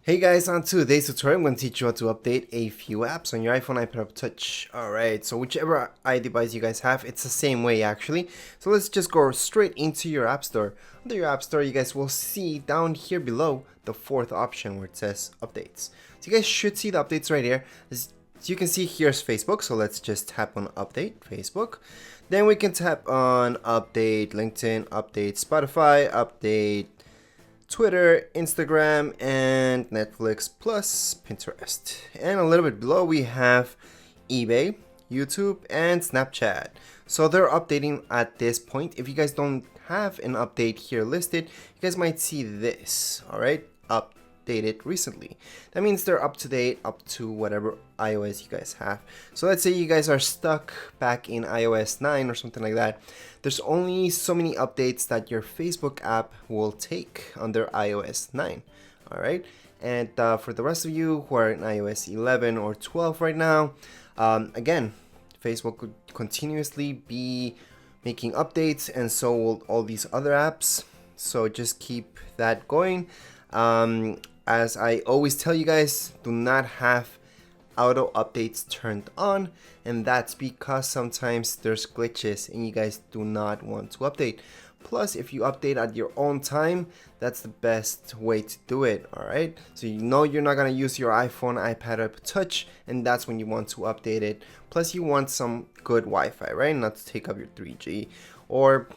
Hey guys, on today's tutorial I'm going to teach you how to update a few apps on your iPhone, iPad, or Touch. Alright, so whichever device you guys have, it's the same way actually. So let's just go straight into your App Store. Under your App Store, you guys will see down here below the fourth option where it says Updates. So you guys should see the updates right here. As you can see, here's Facebook, so let's just tap on Update, Facebook. Then we can tap on Update LinkedIn, Update Spotify, Update Twitter, Instagram, and Netflix, plus Pinterest. And a little bit below we have eBay, YouTube, and Snapchat. So they're updating at this point. If you guys don't have an update here listed, you guys might see this, alright? Updated recently. That means they're up to date, up to whatever iOS you guys have. So let's say you guys are stuck back in iOS 9 or something like that. There's only so many updates that your Facebook app will take under iOS 9. Alright, and for the rest of you who are in iOS 11 or 12 right now, again, Facebook could continuously be making updates, and so will all these other apps. So just keep that going. As I always tell you guys, do not have auto updates turned on, and that's because sometimes there's glitches and you guys do not want to update. Plus, if you update at your own time, that's the best way to do it. Alright, so you know you're not going to use your iPhone, iPad, or Touch, and that's when you want to update it. Plus, you want some good Wi-Fi, right? Not to take up your 3G or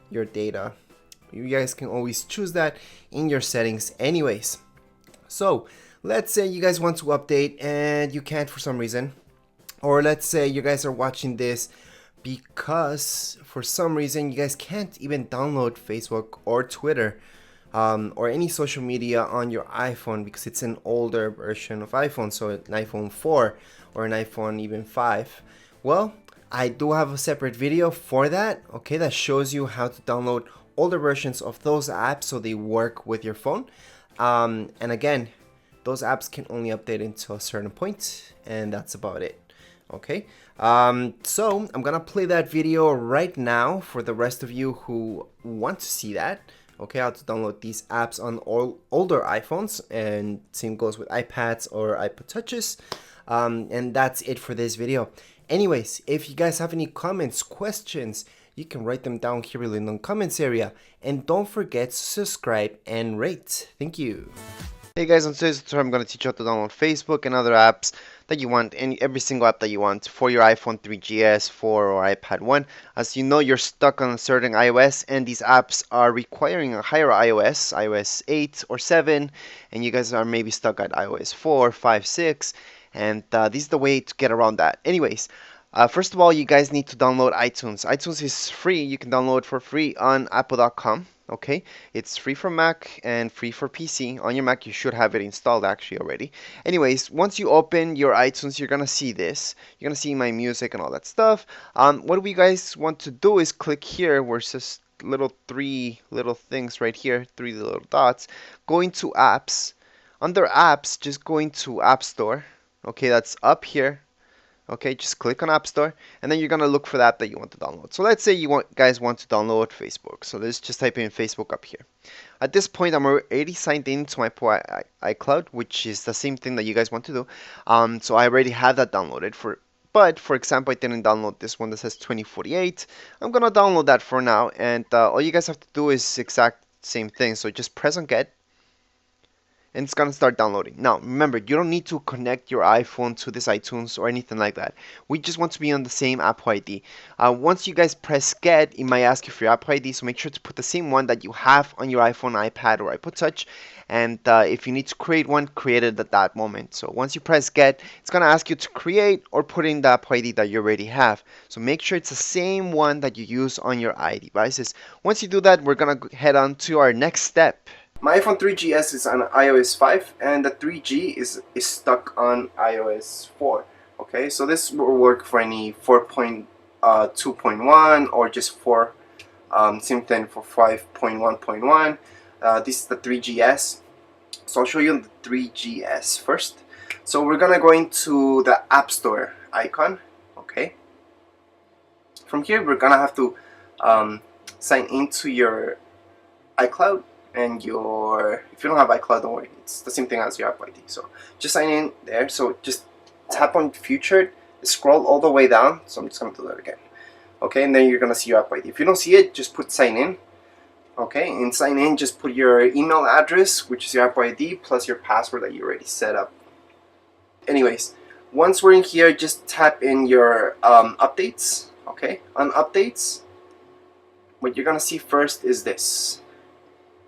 your data. You guys can always choose that in your settings anyways. So let's say you guys want to update and you can't for some reason, or let's say you guys are watching this because for some reason you guys can't even download Facebook or Twitter or any social media on your iPhone because it's an older version of iPhone, so an iPhone 4 or an iPhone even 5. Well, I do have a separate video for that, okay, that shows you how to download older versions of those apps so they work with your phone. And again, those apps can only update until a certain point, and that's about it. Okay, so I'm gonna play that video right now for the rest of you who want to see that. Okay, how to download these apps on all older iPhones, and same goes with iPads or iPod Touches. And that's it for this video. Anyways, if you guys have any comments, questions, you can write them down here in the comments area. And don't forget to subscribe and rate. Thank you. Hey guys, on today's tutorial I'm going to teach you how to download Facebook and other apps that you want, and every single app that you want for your iPhone 3GS, 4, or iPad 1. As you know, you're stuck on a certain iOS, and these apps are requiring a higher iOS 8 or 7, and you guys are maybe stuck at iOS 4, 5, 6, and this is the way to get around that. Anyways, first of all, you guys need to download iTunes. iTunes is free. You can download it for free on apple.com. Okay, it's free for Mac and free for PC. On your Mac, you should have it installed actually already. Anyways, once you open your iTunes, you're gonna see this. You're gonna see my music and all that stuff. What we guys want to do is click here where it says three little things right here, three little dots. Go into apps. Under apps, just go into App Store. Okay, that's up here. Okay, just click on App Store, and then you're gonna look for the app that you want to download. So let's say you guys want to download Facebook. So let's just type in Facebook up here. At this point, I'm already signed into my iCloud, which is the same thing that you guys want to do. So I already have that downloaded. But for example, I didn't download this one that says 2048. I'm gonna download that for now, and all you guys have to do is exact same thing. So just press on Get, and it's gonna start downloading. Now remember, you don't need to connect your iPhone to this iTunes or anything like that. We just want to be on the same Apple ID. Once you guys press Get, it might ask you for your Apple ID, so make sure to put the same one that you have on your iPhone, iPad, or iPod Touch. And if you need to create one, create it at that moment. So once you press Get, it's gonna ask you to create or put in the Apple ID that you already have. So make sure it's the same one that you use on your iDevices. Once you do that, we're gonna head on to our next step. My iPhone 3GS is on iOS 5, and the 3G is stuck on iOS 4. Okay, so this will work for any 4.2.1 or just 4. Same thing for 5.1.1. This is the 3GS. So I'll show you the 3GS first. So we're gonna go into the App Store icon. Okay. From here, we're gonna have to sign into your iCloud. and your, if you don't have iCloud, don't worry, it's the same thing as your Apple ID. So just sign in there. So just tap on featured, scroll all the way down. So I'm just gonna do that again. Okay, and then you're gonna see your Apple ID. If you don't see it, just put sign in. Okay, and sign in, just put your email address, which is your Apple ID, plus your password that you already set up. Anyways, once we're in here, just tap in your updates. Okay, on updates, what you're gonna see first is this,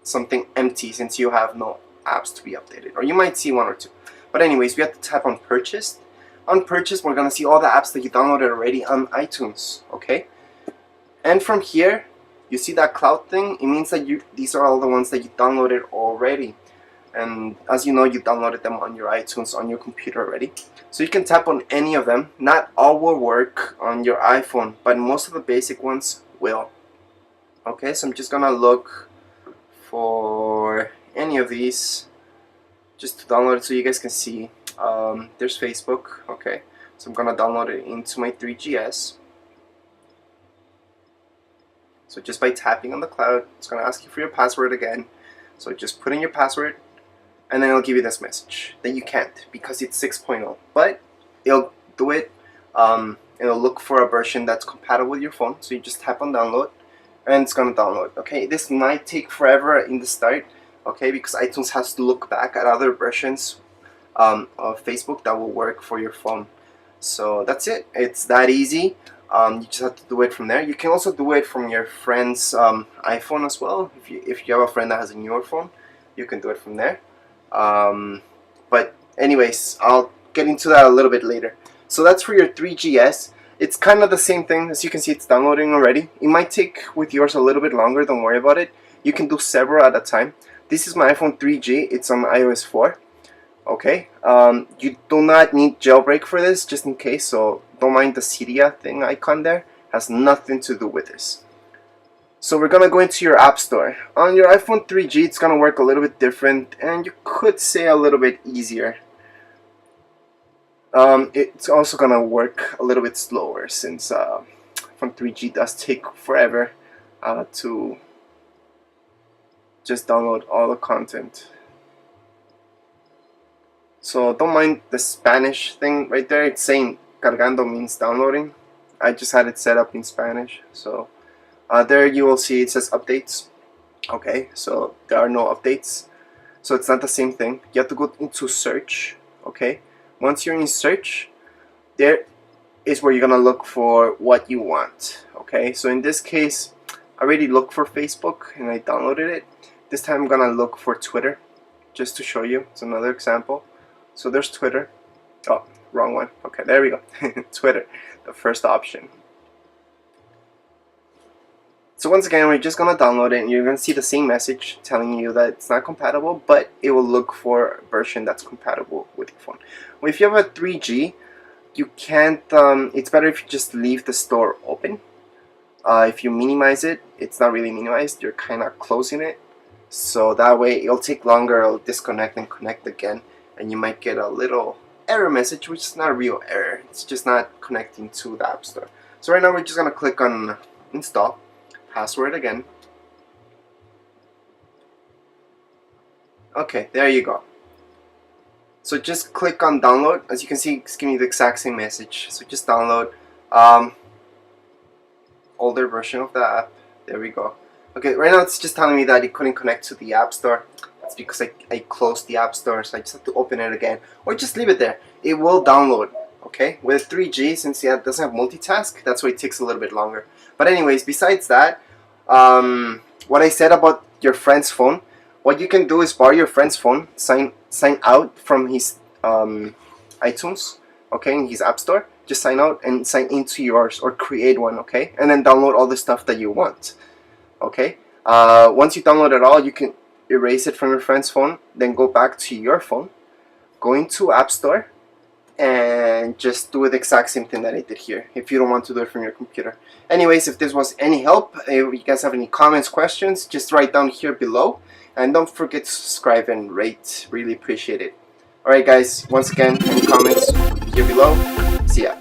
something empty, since you have no apps to be updated, or you might see one or two. But anyways, we have to tap on purchased. On purchase, we're gonna see all the apps that you downloaded already on iTunes. Okay, and from here, you see that cloud thing? It means that these are all the ones that you downloaded already. And as you know, you downloaded them on your iTunes on your computer already. So you can tap on any of them. Not all will work on your iPhone, but most of the basic ones will. Okay, so I'm just gonna look for any of these just to download it so you guys can see. There's Facebook. Okay, so I'm gonna download it into my 3GS. So just by tapping on the cloud, it's going to ask you for your password again. So just put in your password, and then it'll give you this message that you can't because it's 6.0. But it'll do it. It'll look for a version that's compatible with your phone. So you just tap on download, and it's going to download. Okay, this might take forever in the start. Okay, because iTunes has to look back at other versions of Facebook that will work for your phone. So that's it. It's that easy. You just have to do it from there. You can also do it from your friend's iPhone as well. If you have a friend that has a newer phone, you can do it from there. But anyways, I'll get into that a little bit later. So that's for your 3GS. It's kind of the same thing. As you can see, it's downloading already. It might take with yours a little bit longer. Don't worry about it. You can do several at a time. This is my iPhone 3G. It's on iOS 4. Okay, you do not need jailbreak for this, just in case, so don't mind the Cydia thing icon there. Has nothing to do with this. So we're gonna go into your App Store. On your iPhone 3G, it's gonna work a little bit different, and you could say a little bit easier. It's also gonna work a little bit slower, since iPhone 3G does take forever to just download all the content. So don't mind the Spanish thing right there. It's saying cargando means downloading. I just had it set up in Spanish. So there you will see it says updates. Okay, so there are no updates. So it's not the same thing. You have to go into search. Okay, once you're in search, there is where you're gonna look for what you want. Okay, so in this case, I already looked for Facebook and I downloaded it. This time I'm gonna look for Twitter, just to show you. It's another example. So there's Twitter. Oh, wrong one. Okay, there we go. Twitter, the first option. So once again, we're just gonna download it, and you're gonna see the same message telling you that it's not compatible, but it will look for a version that's compatible with your phone. Well, if you have a 3G, you can't. It's better if you just leave the store open. If you minimize it, it's not really minimized. You're kind of closing it, so that way it'll take longer. It'll disconnect and connect again. And you might get a little error message, which is not a real error. It's just not connecting to the App Store. So right now we're just going to click on install, password again. Okay, there you go. So just click on download. As you can see, it's giving you the exact same message. So just download older version of the app. There we go. Okay, right now it's just telling me that it couldn't connect to the App Store. That's because I closed the App Store, so I just have to open it again, or just leave it there. It will download. Okay, with 3G, since it doesn't have multitask, that's why it takes a little bit longer. But anyways, besides that, what I said about your friend's phone, what you can do is borrow your friend's phone, sign out from his iTunes, okay, in his App Store. Just sign out and sign into yours, or create one, okay, and then download all the stuff that you want. Okay, once you download it all, you can erase it from your friend's phone, then go back to your phone, go into App Store, and just do the exact same thing that I did here, if you don't want to do it from your computer. Anyways, if this was any help, if you guys have any comments, questions, just write down here below, and don't forget to subscribe and rate. Really appreciate it. Alright guys, once again, any comments here below. See ya.